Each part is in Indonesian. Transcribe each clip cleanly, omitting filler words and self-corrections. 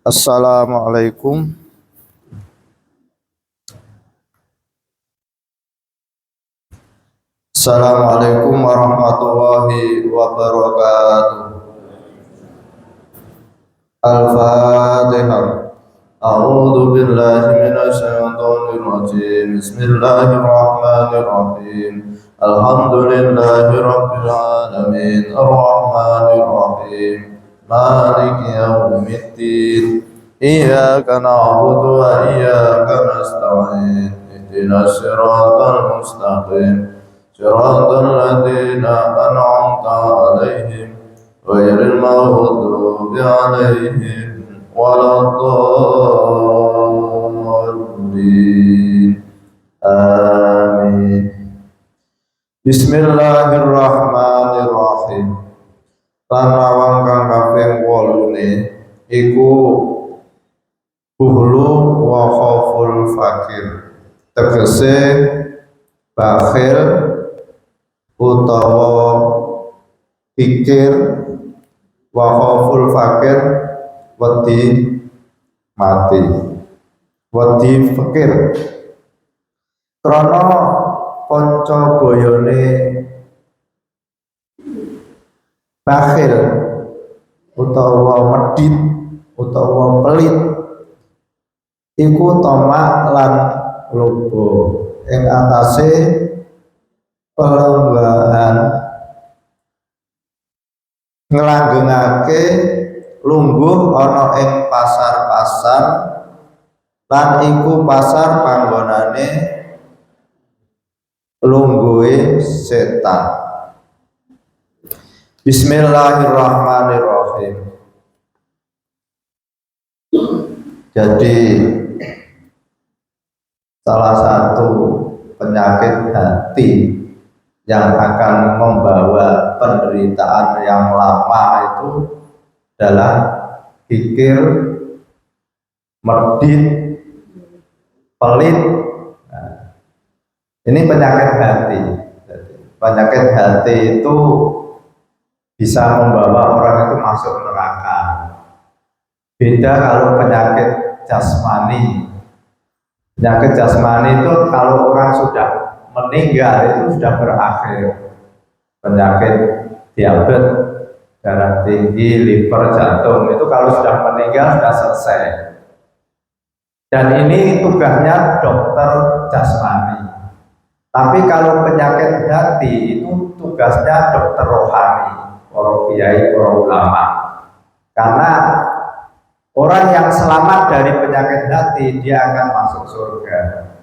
Assalamualaikum. Assalamualaikum warahmatullahi wabarakatuh. Al-Fatihah. A'udzu billahi minasy syaithanir rajim. Bismillahirrahmanirrahim. Alhamdulillahi rabbil alamin. Arrahmanir rahim. Maliki yaumiddin. Iyyaka na'budu wa iyyaka nasta'in. Ihdinas siratal mustaqim. Siratal ladzina an'amta 'alaihim ghairil maghdubi 'alaihim waladdallin. Amin. Bismillahirrahmanirrahim. Lan rawang kang kaping 8 iku buhlu wa khauful fakir, tegese bakhil utawa pikir, wa khauful fakir wedi mati, wedi fakir krana kanca boyone bakhil utawa medit utawa pelit iku tamak lan lobo ing atase pelonggaran nglanggengake lungguh ana ing pasar-pasar lan iku pasar panggonane lungguhe setan. Bismillahirrahmanirrahim. Jadi salah satu penyakit hati yang akan membawa penderitaan yang lama itu adalah pikir, medit, pelit. Nah, ini penyakit hati. Penyakit hati itu bisa membawa orang itu masuk neraka. Beda kalau penyakit jasmani. Penyakit jasmani itu kalau orang sudah meninggal itu sudah berakhir. Penyakit diabetes, darah tinggi, liver, jantung itu kalau sudah meninggal sudah selesai. Dan ini tugasnya dokter jasmani. Tapi kalau penyakit hati itu tugasnya dokter rohani, para kiai, para ulama. Karena orang yang selamat dari penyakit hati dia akan masuk surga.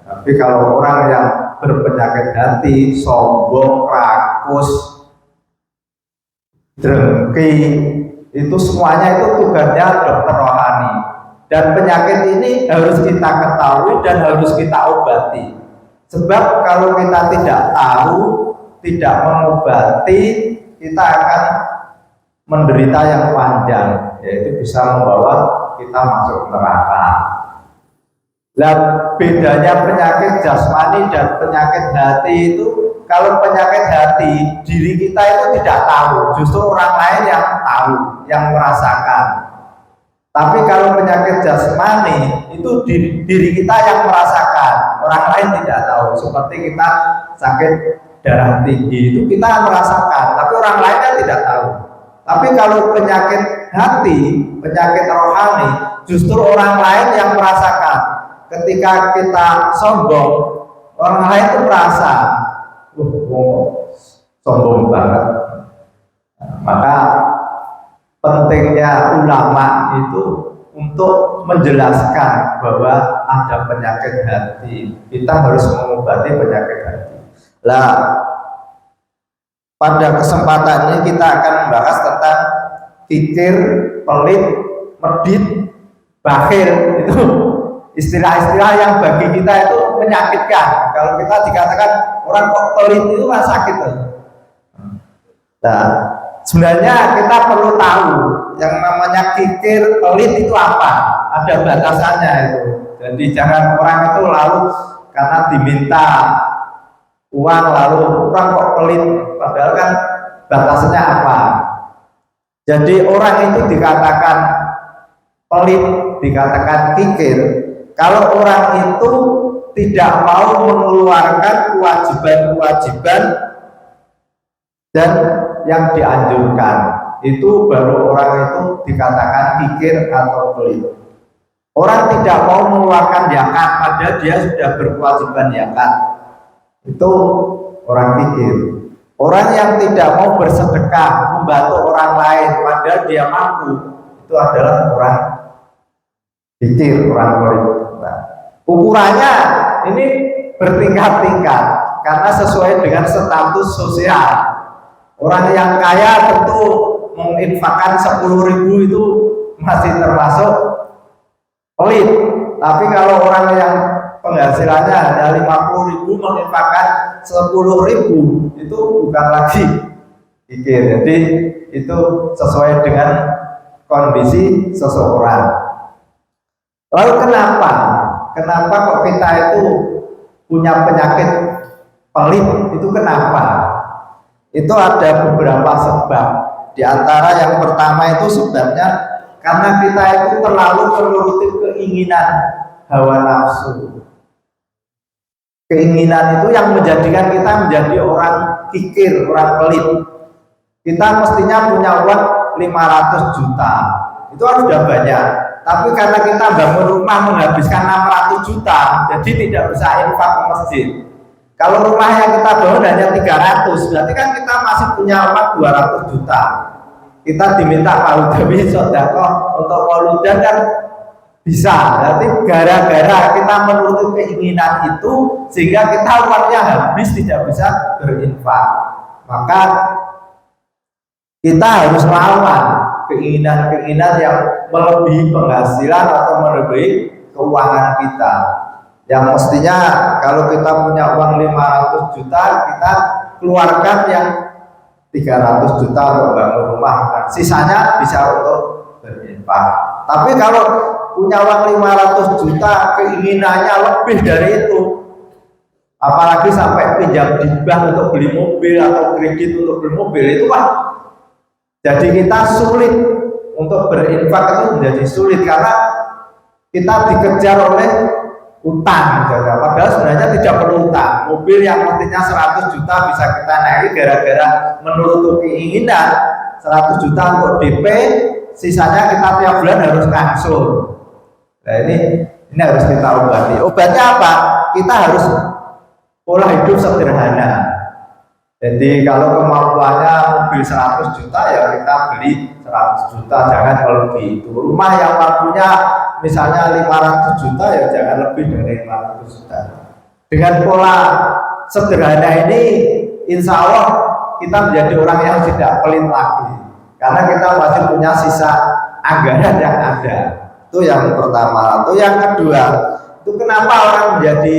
Tapi kalau orang yang berpenyakit hati, sombong, rakus, drengki, itu semuanya itu tugasnya dokter rohani. Dan penyakit ini harus kita ketahui dan harus kita obati. Sebab kalau kita tidak tahu, tidak mengobati, kita akan menderita yang panjang, yaitu bisa membawa kita masuk neraka. Nah, bedanya penyakit jasmani dan penyakit hati itu, kalau penyakit hati diri kita itu tidak tahu, justru orang lain yang tahu, yang merasakan. Tapi kalau penyakit jasmani itu diri kita yang merasakan, orang lain tidak tahu. Seperti kita sakit darah tinggi itu kita merasakan, tapi orang lain kan tidak tahu. Tapi kalau penyakit hati, penyakit rohani, justru orang lain yang merasakan. Ketika kita sombong, orang lain itu merasa, sombong banget. Maka pentingnya ulama itu untuk menjelaskan bahwa ada penyakit hati. Kita harus mengobati penyakit hati. Lah, pada kesempatan ini kita akan membahas tentang pikir, pelit, medit, bakhil. Itu istilah-istilah yang bagi kita itu menyakitkan. Kalau kita dikatakan orang kok pelit itu kan sakit. Nah, sebenarnya kita perlu tahu yang namanya pikir, pelit itu apa. Ada batasannya itu. Jadi jangan orang itu lalu karena diminta uang lalu orang kok pelit, padahal kan batasnya apa. Jadi orang itu dikatakan pelit, dikatakan kikir kalau orang itu tidak mau mengeluarkan kewajiban-kewajiban dan yang dianjurkan. Itu baru orang itu dikatakan kikir atau pelit. Orang tidak mau mengeluarkan zakat padahal dia sudah berkewajiban zakat, itu orang kikir. Orang yang tidak mau bersedekah, membantu orang lain padahal dia mampu, itu adalah orang kikir, orang pelit. Nah, ukurannya ini bertingkat-tingkat karena sesuai dengan status sosial. Orang yang kaya tentu menginfakkan 10.000 itu masih termasuk pelit. Tapi kalau orang yang penghasilannya hanya 50.000 menginfakkan 10.000 itu bukan lagi kikir. Jadi itu sesuai dengan kondisi seseorang. Lalu kenapa kok kita itu punya penyakit pelit? Itu kenapa? Itu ada beberapa sebab. Di antara yang pertama itu sebabnya karena kita itu terlalu menuruti keinginan hawa nafsu. Keinginan itu yang menjadikan kita menjadi orang kikir, orang pelit. Kita mestinya punya uang 500 juta, itu kan sudah banyak. Tapi karena kita bangun rumah menghabiskan 600 juta, jadi tidak bisa infak ke masjid. Kalau rumah yang kita bangun hanya 300, berarti kan kita masih punya uang 200 juta. Kita diminta Pak Udawi sodako untuk mauludan kan bisa. Berarti gara-gara kita menuruti keinginan itu sehingga kita uangnya habis, tidak bisa berinfak. Maka kita harus melawan keinginan-keinginan yang melebihi penghasilan atau melebihi keuangan kita. Yang mestinya kalau kita punya uang 500 juta, kita keluarkan yang 300 juta untuk bangun rumah, sisanya bisa untuk berinfak. Tapi kalau punya uang 500 juta, keinginannya lebih dari itu, apalagi sampai pinjam di bank untuk beli mobil atau kredit untuk beli mobil, itu kan jadi kita sulit untuk berinfak. Itu menjadi sulit karena kita dikejar oleh utang, padahal sebenarnya tidak perlu utang. Mobil yang mestinya 100 juta bisa kita naik gara-gara menuruti keinginan 100 juta untuk DP, sisanya kita tiap bulan harus ngangsur. Nah ini harus kita obati. Obatnya apa? Kita harus pola hidup sederhana. Jadi kalau kemampuannya mobil 100 juta ya kita beli 100 juta, jangan melebihi itu. Rumah yang mampunya misalnya 500 juta ya jangan lebih dari 500 juta. Dengan pola sederhana ini insya Allah kita menjadi orang yang tidak pelit lagi, karena kita masih punya sisa anggaran yang ada. Itu yang pertama. Itu yang kedua, itu kenapa orang menjadi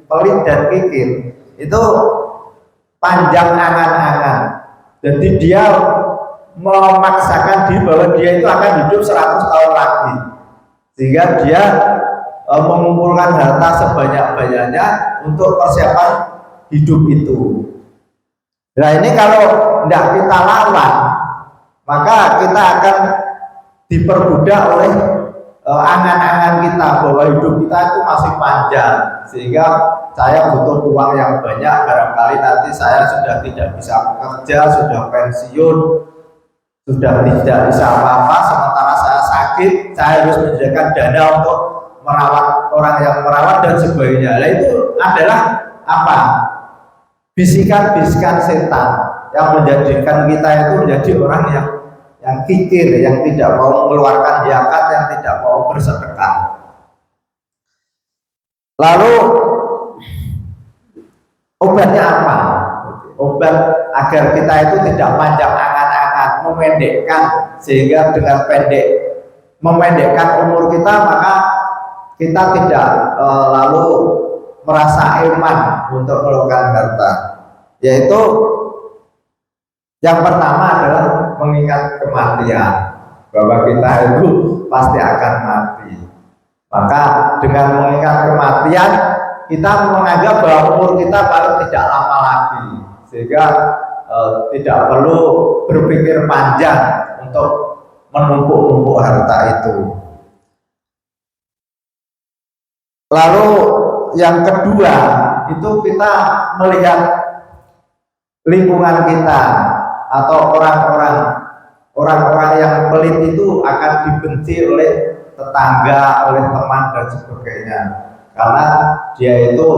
pelit dan kikir, itu panjang angan-angan. Jadi dia memaksakan diri bahwa dia itu akan hidup 100 tahun lagi, sehingga dia mengumpulkan harta sebanyak-banyaknya untuk persiapan hidup itu. Nah ini kalau tidak kita lawan, maka kita akan diperbudak oleh angan-angan kita bahwa hidup kita itu masih panjang, sehingga saya butuh uang yang banyak, barangkali nanti saya sudah tidak bisa bekerja, sudah pensiun, sudah tidak bisa apa-apa, sementara saya sakit, saya harus menyediakan dana untuk merawat orang yang merawat dan sebagainya. Nah itu adalah apa? Bisikan-bisikan setan yang menjadikan kita itu menjadi orang yang kikir, yang tidak mau mengeluarkan zakat, yang tidak mau bersedekah. Lalu obatnya apa? Obat agar kita itu tidak panjang angan-angan, memendekkan, sehingga dengan memendekkan umur kita, maka kita tidak lalu merasa iman untuk melakukan harta. Yaitu yang pertama adalah mengingat kematian, bahwa kita itu pasti akan mati. Maka dengan mengingat kematian, kita menganggap bahwa umur kita paling tidak lama lagi, sehingga tidak perlu berpikir panjang untuk menumpuk-numpuk harta itu. Lalu yang kedua itu kita melihat lingkungan kita atau orang-orang yang pelit itu akan dibenci oleh tetangga, oleh teman dan sebagainya, karena dia itu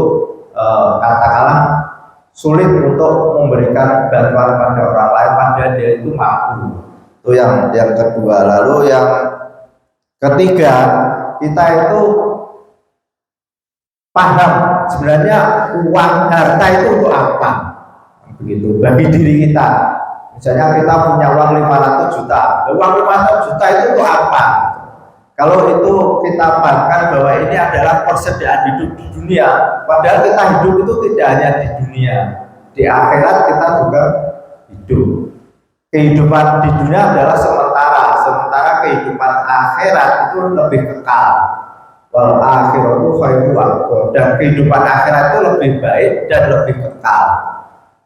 katakanlah sulit untuk memberikan bantuan pada orang lain padahal dia itu mampu. Itu yang kedua. Lalu yang ketiga, kita itu paham sebenarnya uang harta itu untuk apa, begitu bagi diri kita. Misalnya kita punya uang 500 juta, uang 500 juta itu untuk apa? Kalau itu kita pahamkan bahwa ini adalah persediaan hidup di dunia, padahal kita hidup itu tidak hanya di dunia, di akhirat kita juga hidup. Kehidupan di dunia adalah sementara kehidupan akhirat itu lebih kekal. Wal akhiratu khairu dan kehidupan akhirat itu lebih baik dan lebih kekal.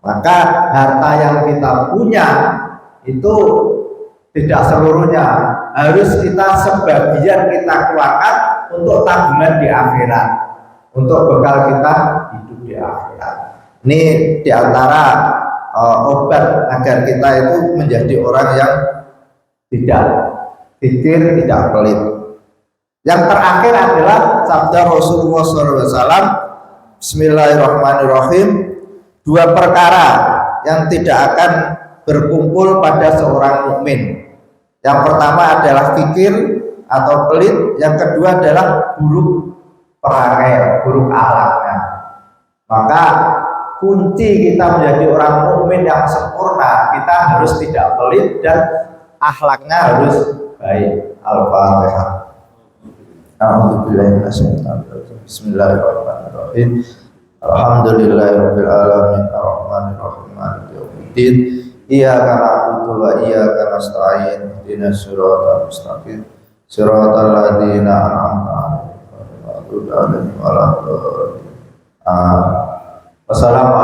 Maka harta yang kita punya itu tidak seluruhnya, harus kita sebagian kita keluarkan untuk tabungan di akhirat, untuk bekal kita hidup di akhirat. Ini diantara obat agar kita itu menjadi orang yang tidak pikir, tidak pelit. Yang terakhir adalah sabda Rasulullah SAW, Bismillahirrahmanirrahim, dua perkara yang tidak akan berkumpul pada seorang mukmin. Yang pertama adalah fikir atau pelit, yang kedua adalah buruk perangai, buruk akhlaknya. Maka kunci kita menjadi orang mukmin yang sempurna, kita harus tidak pelit dan akhlaknya harus baik. Al-Fatihah. Bismillahirrahmanirrahim. Alhamdulillahirabbil alamin arrahmanirrahim maliki yaumiddin. Iyyaka na'budu wa iyyaka nasta'in. Ihdinas siratal mustaqim. Siratal ladzina an'amta 'alaihim ghairil maghdubi 'alaihim waladdallin. Wassalamu